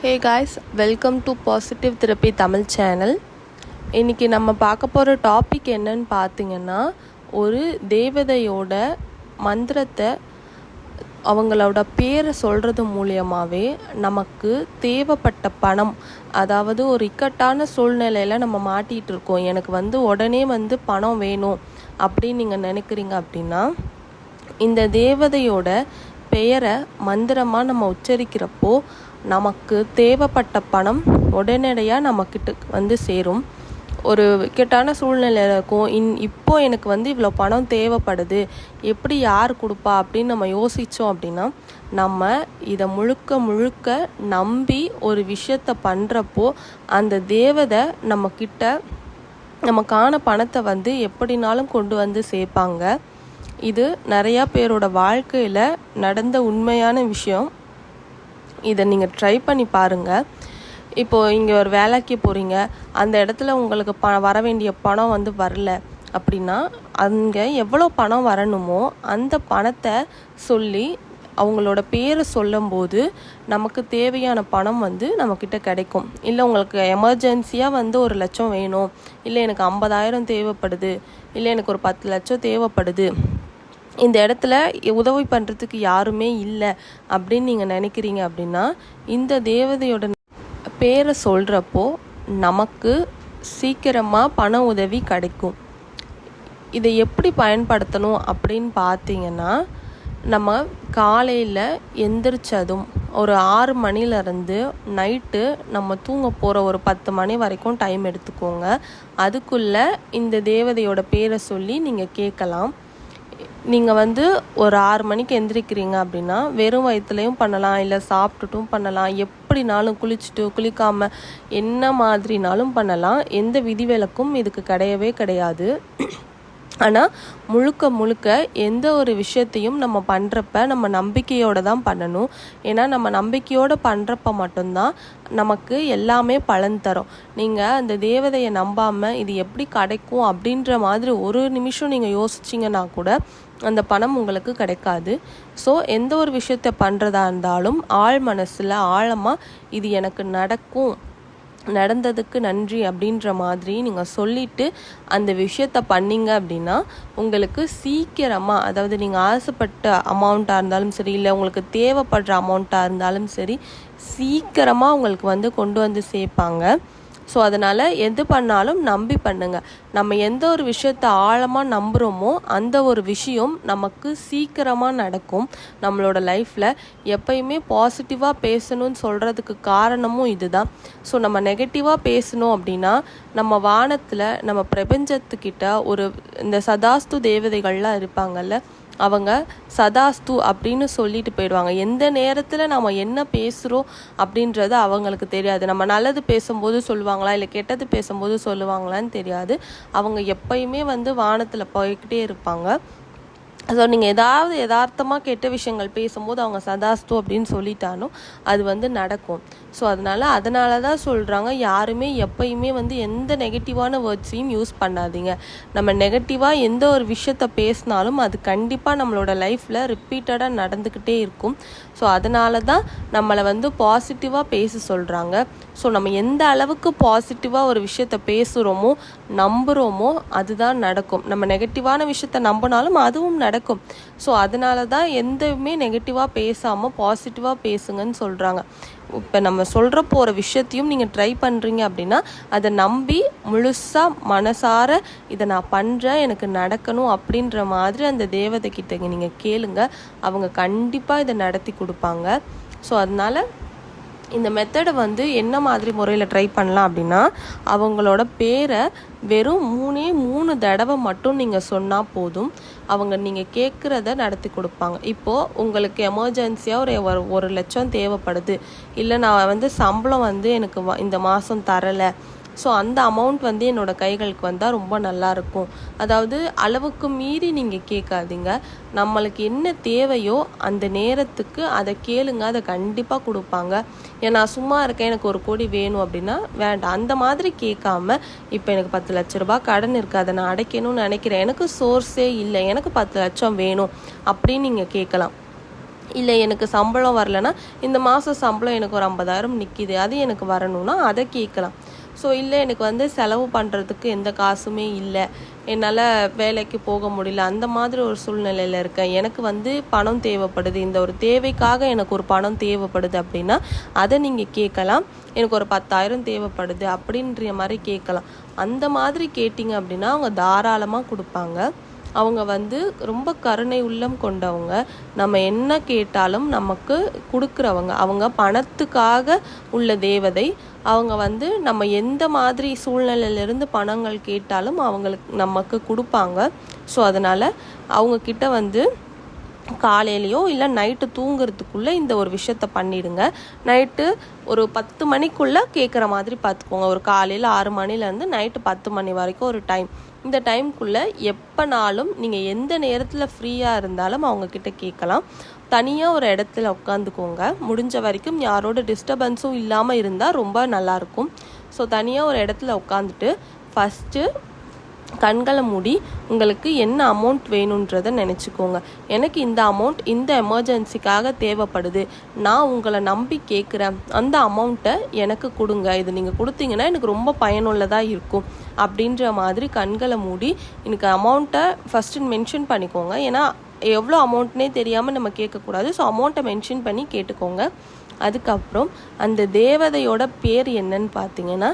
Hey guys, welcome to positive therapy Tamil channel. இன்றைக்கி நம்ம பார்க்க போகிற டாபிக் என்னன்னு பார்த்தீங்கன்னா, ஒரு தேவதையோட மந்திரத்தை அவங்களோட பேரை சொல்கிறது மூலியமாகவே நமக்கு தேவைப்பட்ட பணம், அதாவது ஒரு இக்கட்டான சூழ்நிலையில் நம்ம மாட்டிகிட்டு இருக்கோம், எனக்கு உடனே பணம் வேணும் அப்படின்னு நீங்கள் நினைக்கிறீங்க அப்படின்னா, இந்த தேவதையோட பெயரை மந்திரமாக நம்ம உச்சரிக்கிறப்போ நமக்கு தேவைப்பட்ட பணம் உடனடியாக நம்மக்கிட்ட சேரும். ஒரு இக்கட்டான சூழ்நிலையில் இருக்கும், இப்போது எனக்கு இவ்வளோ பணம் தேவைப்படுது, எப்படி யார் கொடுப்பா அப்படின்னு நம்ம யோசித்தோம் அப்படின்னா, நம்ம இதை முழுக்க முழுக்க நம்பி ஒரு விஷயத்தை பண்ணுறப்போ அந்த தேவதை நம்மக்கிட்ட நமக்கான பணத்தை எப்படினாலும் கொண்டு சேர்ப்பாங்க. இது நிறையா பேரோட வாழ்க்கையில் நடந்த உண்மையான விஷயம். இதை நீங்கள் ட்ரை பண்ணி பாருங்கள். இப்போது இங்கே ஒரு வேலைக்கு போகிறீங்க, அந்த இடத்துல உங்களுக்கு வர வேண்டிய பணம் வரல அப்படின்னா, அங்கே எவ்வளோ பணம் வரணுமோ அந்த பணத்தை சொல்லி அவங்களோட பேரை சொல்லும்போது நமக்கு தேவையான பணம் நம்மக்கிட்ட கிடைக்கும். இல்லை உங்களுக்கு எமர்ஜென்சியாக 1,00,000 வேணும், இல்லை எனக்கு 50,000 தேவைப்படுது, இல்லை எனக்கு ஒரு 10 லட்சம் தேவைப்படுது, இந்த இடத்துல உதவி பண்ணுறதுக்கு யாருமே இல்லை அப்படின்னு நீங்கள் நினைக்கிறீங்க அப்படின்னா, இந்த தேவதையோட பேரை சொல்கிறப்போ நமக்கு சீக்கிரமாக பண உதவி கிடைக்கும். இதை எப்படி பயன்படுத்தணும் அப்படின்னு பார்த்தீங்கன்னா, நம்ம காலையில் எந்திரிச்சதும் ஒரு 6 மணிலேருந்து நைட்டு நம்ம தூங்க போகிற ஒரு 10 மணி வரைக்கும் டைம் எடுத்துக்கோங்க. அதுக்குள்ளே இந்த தேவதையோட பேரை சொல்லி நீங்கள் கேட்கலாம். நீங்கள் ஒரு 6 மணிக்கு எந்திரிக்கிறீங்க அப்படின்னா, வெறும் வயிற்றுலையும் பண்ணலாம், இல்லை சாப்பிட்டுட்டும் பண்ணலாம், எப்படினாலும் குளிச்சுட்டு குளிக்காமல் என்ன மாதிரினாலும் பண்ணலாம். எந்த விதிவிலக்கும் இதுக்கு கிடையவே கிடையாது. ஆனால் முழுக்க முழுக்க எந்த ஒரு விஷயத்தையும் நம்ம பண்ணுறப்ப நம்ம நம்பிக்கையோடு தான் பண்ணணும். ஏன்னா நம்ம நம்பிக்கையோடு பண்ணுறப்ப மட்டும்தான் நமக்கு எல்லாமே பலன் தரும். நீங்கள் அந்த தேவதையை நம்பாமல் இது எப்படி கிடைக்கும் அப்படின்ற மாதிரி ஒரு நிமிஷம் நீங்கள் யோசிச்சிங்கன்னா கூட அந்த பணம் உங்களுக்கு கிடைக்காது. ஸோ எந்த ஒரு விஷயத்தை பண்ணுறதா இருந்தாலும் ஆழ் மனசில் ஆழமாக இது எனக்கு நடந்ததுக்கு நன்றி அப்படின்ற மாதிரி நீங்கள் சொல்லிவிட்டு அந்த விஷயத்தை பண்ணிங்க அப்படின்னா உங்களுக்கு சீக்கிரமாக, அதாவது நீங்கள் ஆசைப்பட்ட அமௌண்ட்டாக இருந்தாலும் சரி, இல்லை உங்களுக்கு தேவைப்படுற அமௌண்ட்டாக இருந்தாலும் சரி, சீக்கிரமாக உங்களுக்கு கொண்டு சேர்ப்பாங்க. ஸோ அதனால் எது பண்ணாலும் நம்பி பண்ணுங்கள். நம்ம எந்த ஒரு விஷயத்தை ஆழமாக நம்புகிறோமோ அந்த ஒரு விஷயம் நமக்கு சீக்கிரமாக நடக்கும். நம்மளோட லைஃப்பில் எப்பயுமே பாசிட்டிவாக பேசணும்னு சொல்கிறதுக்கு காரணமும் இதுதான். ஸோ நம்ம நெகட்டிவாக பேசணும் அப்படின்னா, நம்ம வானத்தில் நம்ம பிரபஞ்சத்துக்கிட்ட இந்த சதாஸ்து தேவதைகள்லாம் இருப்பாங்கல்ல, அவங்க சதாஸ்து அப்படின்னு சொல்லிட்டு போயிடுவாங்க. எந்த நேரத்தில் நம்ம என்ன பேசுகிறோம் அப்படின்றது அவங்களுக்கு தெரியாது. நம்ம நல்லது பேசும்போது சொல்லுவாங்களா, இல்லை கெட்டது பேசும்போது சொல்லுவாங்களான்னு தெரியாது. அவங்க எப்பயுமே வானத்தில் போய்கிட்டே இருப்பாங்க. ஸோ நீங்கள் ஏதாவது யதார்த்தமாக கெட்ட விஷயங்கள் பேசும்போது அவங்க சதாஸ்து அப்படின்னு சொல்லிட்டாலும் அது நடக்கும். ஸோ அதனால தான் சொல்கிறாங்க, யாருமே எப்பயுமே எந்த நெகட்டிவான வேர்ட்ஸையும் யூஸ் பண்ணாதீங்க. நம்ம நெகட்டிவாக எந்த ஒரு விஷயத்த பேசினாலும் அது கண்டிப்பாக நம்மளோட லைஃப்பில் ரிப்பீட்டடாக நடந்துக்கிட்டே இருக்கும். ஸோ அதனால தான் நம்மளை பாசிட்டிவாக பேச சொல்கிறாங்க. ஸோ நம்ம எந்த அளவுக்கு பாசிட்டிவாக ஒரு விஷயத்த பேசுகிறோமோ நம்புகிறோமோ அதுதான் நடக்கும். நம்ம நெகட்டிவான விஷயத்த நம்பினாலும் அதுவும் நடக்கும். ஸோ அதனால தான் எதுவுமே நெகட்டிவாக பேசாமல் பாசிட்டிவாக பேசுங்கன்னு சொல்கிறாங்க. இப்போ நம்ம சொல்கிற போகிற விஷயத்தையும் நீங்கள் ட்ரை பண்ணுறீங்க அப்படின்னா அதை நம்பி முழுசாக மனசார இதை நான் பண்ணுறேன், எனக்கு நடக்கணும் அப்படின்ற மாதிரி அந்த தேவதை கிட்ட நீங்கள் கேளுங்க. அவங்க கண்டிப்பாக இதை நடத்தி கொடுப்பாங்க. ஸோ அதனால் இந்த மெத்தடை என்ன மாதிரி முறையில் ட்ரை பண்ணலாம் அப்படின்னா, அவங்களோட பேரை வெறும் 3 தடவை மட்டும் நீங்கள் சொன்னால் போதும். அவங்க நீங்கள் கேட்குறத நடத்தி கொடுப்பாங்க. இப்போது உங்களுக்கு எமர்ஜென்சியாக ஒரு 1,00,000 தேவைப்படுது, இல்லை நான் சம்பளம் எனக்கு இந்த மாதம் தரலை, ஸோ அந்த அமௌண்ட் என்னோடய கைகளுக்கு வந்தால் ரொம்ப நல்லாயிருக்கும். அதாவது அளவுக்கு மீறி நீங்கள் கேட்காதீங்க. நம்மளுக்கு என்ன தேவையோ அந்த நேரத்துக்கு அதை கேளுங்க, அதை கண்டிப்பாக கொடுப்பாங்க. நான் சும்மா இருக்கேன், எனக்கு 1 கோடி வேணும் அப்படின்னா வேண்டாம், அந்த மாதிரி கேட்காம, இப்போ எனக்கு 10 லட்ச ரூபாய் கடன் இருக்குது, அதை நான் அடைக்கணும்னு நினைக்கிறேன், எனக்கு சோர்ஸே இல்லை, எனக்கு 10 லட்சம் வேணும் அப்படின்னு நீங்கள் கேட்கலாம். இல்லை எனக்கு சம்பளம் வரலைன்னா இந்த மாதம் சம்பளம் எனக்கு ஒரு 50,000 நிற்கிது, அது எனக்கு வரணும்னா அதை கேட்கலாம். ஸோ இல்லை எனக்கு வந்து செலவு பண்ணுறதுக்கு எந்த காசுமே இல்லை, என்னால் வேலைக்கு போக முடியல, அந்த மாதிரி ஒரு சூழ்நிலையில் இருக்கேன், எனக்கு வந்து பணம் தேவைப்படுது, இந்த ஒரு தேவைக்காக எனக்கு ஒரு பணம் தேவைப்படுது அப்படின்னா அதை நீங்கள் கேட்கலாம். எனக்கு ஒரு 10,000 தேவைப்படுது அப்படின்ற மாதிரி கேட்கலாம். அந்த மாதிரி கேட்டிங்க அப்படின்னா அவங்க தாராளமாக கொடுப்பாங்க. அவங்க வந்து ரொம்ப கருணை உள்ளம் கொண்டவங்க. நம்ம என்ன கேட்டாலும் நமக்கு கொடுக்குறவங்க. அவங்க பணத்துக்காக உள்ள தேவதை. அவங்க வந்து நம்ம எந்த மாதிரி சூழ்நிலையிலிருந்து பணங்கள் கேட்டாலும் நமக்கு கொடுப்பாங்க. ஸோ அதனால் அவங்கக்கிட்ட வந்து காலையிலையோ இல்லை நைட்டு தூங்குறதுக்குள்ளே இந்த ஒரு விஷயத்த பண்ணிடுங்க. நைட்டு ஒரு 10 மணிக்குள்ளே கேட்குற மாதிரி பார்த்துக்கோங்க. ஒரு காலையில் 6 மணிலேருந்து நைட்டு 10 மணி வரைக்கும் ஒரு டைம். இந்த டைம்குள்ளே எப்போனாலும் நீங்கள் எந்த நேரத்தில் ஃப்ரீயாக இருந்தாலும் அவங்கக்கிட்ட கேட்கலாம். தனியாக ஒரு இடத்துல உட்காந்துக்கோங்க. முடிஞ்ச வரைக்கும் யாரோட டிஸ்டர்பன்ஸும் இல்லாமல் இருந்தால் ரொம்ப நல்லாயிருக்கும். ஸோ தனியாக ஒரு இடத்துல உட்காந்துட்டு ஃபஸ்ட்டு கண்களை மூடி உங்களுக்கு என்ன அமௌண்ட் வேணுன்றதை நினச்சிக்கோங்க. எனக்கு இந்த அமௌண்ட் இந்த எமர்ஜென்சிக்காக தேவைப்படுது, நான் உங்களை நம்பி கேட்குறேன், அந்த அமௌண்ட்டை எனக்கு கொடுங்க, இது நீங்கள் கொடுத்தீங்கன்னா எனக்கு ரொம்ப பயனுள்ளதாக இருக்கும் அப்படின்ற மாதிரி கண்களை மூடி எனக்கு அமௌண்ட்டை ஃபஸ்ட்டு மென்ஷன் பண்ணிக்கோங்க. ஏன்னா எவ்வளோ அமௌண்ட்னே தெரியாமல் நம்ம கேட்கக்கூடாது. ஸோ அமௌண்ட்டை மென்ஷன் பண்ணி கேட்டுக்கோங்க. அதுக்கப்புறம் அந்த தேவதையோட பேர் என்னன்னு பார்த்தீங்கன்னா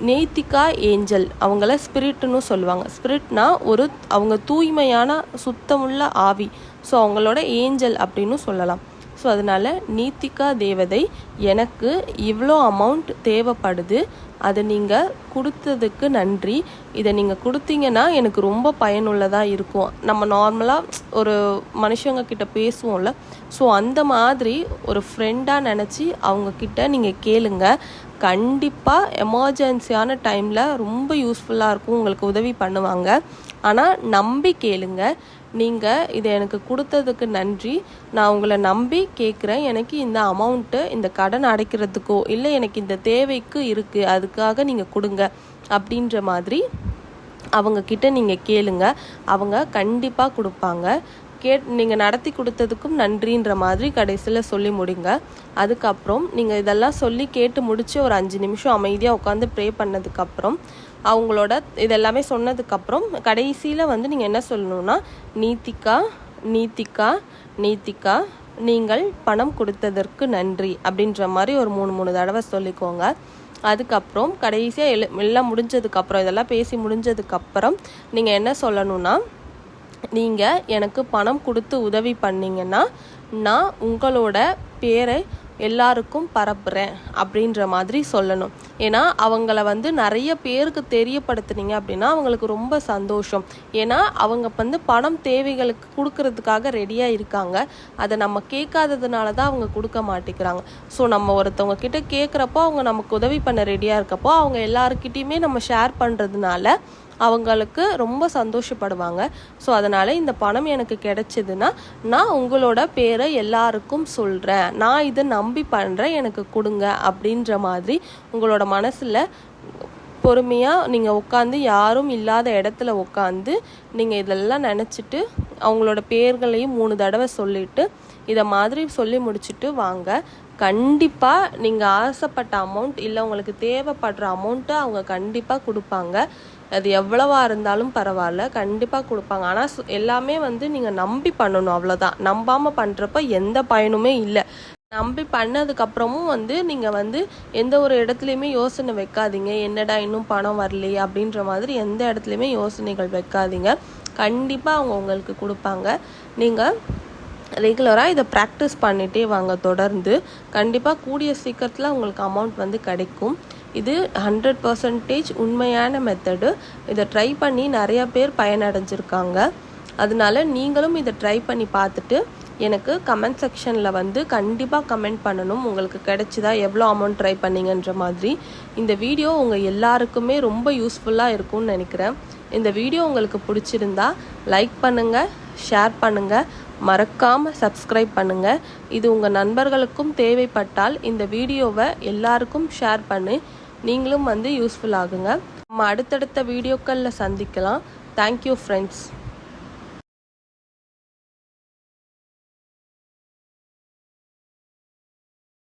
நீத்திகா ஏஞ்சல். அவங்கள ஸ்பிரிட்னு சொல்லுவாங்க. ஸ்பிரிட்னா அவங்க தூய்மையான சுத்தமுள்ள ஆவி. ஸோ அவங்களோட ஏஞ்சல் அப்படின்னு சொல்லலாம். ஸோ அதனால் நீத்திகா தேவதை, எனக்கு இவ்வளோ அமௌண்ட் தேவைப்படுது, அதை நீங்கள் கொடுத்ததுக்கு நன்றி, இதை நீங்கள் கொடுத்தீங்கன்னா எனக்கு ரொம்ப பயனுள்ளதாக இருக்கும். நம்ம நார்மலாக ஒரு மனுஷங்க கிட்ட பேசுவோம்ல, ஸோ அந்த மாதிரி ஒரு ஃப்ரெண்டாக நினச்சி அவங்கக்கிட்ட நீங்கள் கேளுங்க. கண்டிப்பாக எமர்ஜென்சியான டைமில் ரொம்ப யூஸ்ஃபுல்லாக இருக்கும், உங்களுக்கு உதவி பண்ணுவாங்க. ஆனால் நம்பி கேளுங்க. நீங்கள் இதை எனக்கு கொடுத்ததுக்கு நன்றி, நான் உங்களை நம்பி கேட்குறேன், எனக்கு இந்த அமௌண்ட்டு இந்த கடன் அடைக்கிறதுக்கோ இல்லை எனக்கு இந்த தேவைக்கு இருக்குது, அதுக்காக நீங்கள் கொடுங்க அப்படின்ற மாதிரி அவங்கக்கிட்ட நீங்கள் கேளுங்க. அவங்க கண்டிப்பாக கொடுப்பாங்க. நீங்கள் நடத்தி கொடுத்ததுக்கும் நன்றின்ற மாதிரி கடைசியில் சொல்லி முடிங்க. அதுக்கப்புறம் நீங்கள் இதெல்லாம் சொல்லி கேட்டு முடித்து ஒரு 5 நிமிஷம் அமைதியாக உட்காந்து ப்ரே பண்ணதுக்கப்புறம் அவங்களோட இதெல்லாமே சொன்னதுக்கப்புறம் கடைசியில் வந்து நீங்கள் என்ன சொல்லணும்னா, நீத்திகா நீங்கள் பணம் கொடுத்ததற்கு நன்றி அப்படின்ற மாதிரி ஒரு 3 தடவை சொல்லிக்கோங்க. அதுக்கப்புறம் கடைசியாக எல்லாம் முடிஞ்சதுக்கப்புறம், இதெல்லாம் பேசி முடிஞ்சதுக்கப்புறம் நீங்கள் என்ன சொல்லணும்னா, நீங்கள் எனக்கு பணம் கொடுத்து உதவி பண்ணிங்கன்னா நான் உங்களோட பேரை எல்லாருக்கும் பரப்புகிறேன் அப்படின்ற மாதிரி சொல்லணும். ஏன்னா அவங்கள வந்து நிறைய பேருக்கு தெரியப்படுத்துனீங்க அப்படின்னா அவங்களுக்கு ரொம்ப சந்தோஷம். ஏன்னா அவங்க வந்து பணம் தேவைகளுக்கு கொடுக்கறதுக்காக ரெடியாக இருக்காங்க. அதை நம்ம கேட்காததுனால தான் அவங்க கொடுக்க மாட்டேங்கிறாங்க. ஸோ நம்ம ஒருத்தவங்க கிட்ட கேட்குறப்போ அவங்க நமக்கு உதவி பண்ண ரெடியாக இருக்கப்போ அவங்க எல்லாருக்கிட்டையுமே நம்ம ஷேர் பண்ணுறதுனால அவங்களுக்கு ரொம்ப சந்தோஷப்படுவாங்க. ஸோ அதனால் இந்த பணம் எனக்கு கிடைச்சதுன்னா நான் உங்களோட பேரை எல்லாருக்கும் சொல்கிறேன், நான் இதை நம்பி பண்ணுறேன், எனக்கு கொடுங்க அப்படின்ற மாதிரி உங்களோட மனசில் பொறுமையாக நீங்கள் உட்காந்து யாரும் இல்லாத இடத்துல உட்காந்து நீங்கள் இதெல்லாம் நினச்சிட்டு அவங்களோட பேர்களையும் 3 தடவை சொல்லிவிட்டு இதை மாதிரி சொல்லி முடிச்சுட்டு வாங்க. கண்டிப்பாக நீங்கள் ஆசைப்பட்ட அமௌண்ட் இல்லை உங்களுக்கு தேவைப்படுற அமௌண்ட்டை அவங்க கண்டிப்பாக கொடுப்பாங்க. அது எவ்வளவா இருந்தாலும் பரவாயில்ல, கண்டிப்பாக கொடுப்பாங்க. ஆனால் எல்லாமே வந்து நீங்கள் நம்பி பண்ணணும், அவ்வளோதான். நம்பாமல் பண்ணுறப்ப எந்த பயனுமே இல்லை. நம்பி பண்ணதுக்கப்புறமும் வந்து நீங்கள் வந்து எந்த ஒரு இடத்துலையுமே யோசனை வைக்காதீங்க, என்னடா இன்னும் பணம் வரலையே அப்படின்ற மாதிரி எந்த இடத்துலையுமே யோசனைகள் வைக்காதீங்க. கண்டிப்பாக அவங்க உங்களுக்கு கொடுப்பாங்க. நீங்கள் ரெகுலராக இதை ப்ராக்டிஸ் பண்ணிகிட்டே வாங்க தொடர்ந்து. கண்டிப்பாக கூடிய சீக்கிரத்தில் உங்களுக்கு அமௌண்ட் வந்து கிடைக்கும். இது 100% உண்மையான மெத்தடு. இதை ட்ரை பண்ணி நிறையா பேர் பயனடைஞ்சிருக்காங்க. அதனால நீங்களும் இதை ட்ரை பண்ணி பார்த்துட்டு எனக்கு கமெண்ட் செக்ஷனில் வந்து கண்டிப்பாக கமெண்ட் பண்ணணும், உங்களுக்கு கிடைச்சிதா, எவ்வளோ அமௌண்ட் ட்ரை பண்ணிங்கன்ற மாதிரி. இந்த வீடியோ உங்கள் எல்லாருக்குமே ரொம்ப யூஸ்ஃபுல்லாக இருக்கும்னு நினைக்கிறேன். இந்த வீடியோ உங்களுக்கு பிடிச்சிருந்தா லைக் பண்ணுங்கள், ஷேர் பண்ணுங்கள், மறக்காமல் சப்ஸ்கிரைப் பண்ணுங்கள். இது உங்கள் நண்பர்களுக்கும் தேவைப்பட்டால் இந்த வீடியோவை எல்லாருக்கும் ஷேர் பண்ணி நீங்களும் வந்து யூஸ்ஃபுல் ஆகுங்க. நம்ம அடுத்தடுத்த வீடியோக்களில் சந்திக்கலாம். Thank you friends.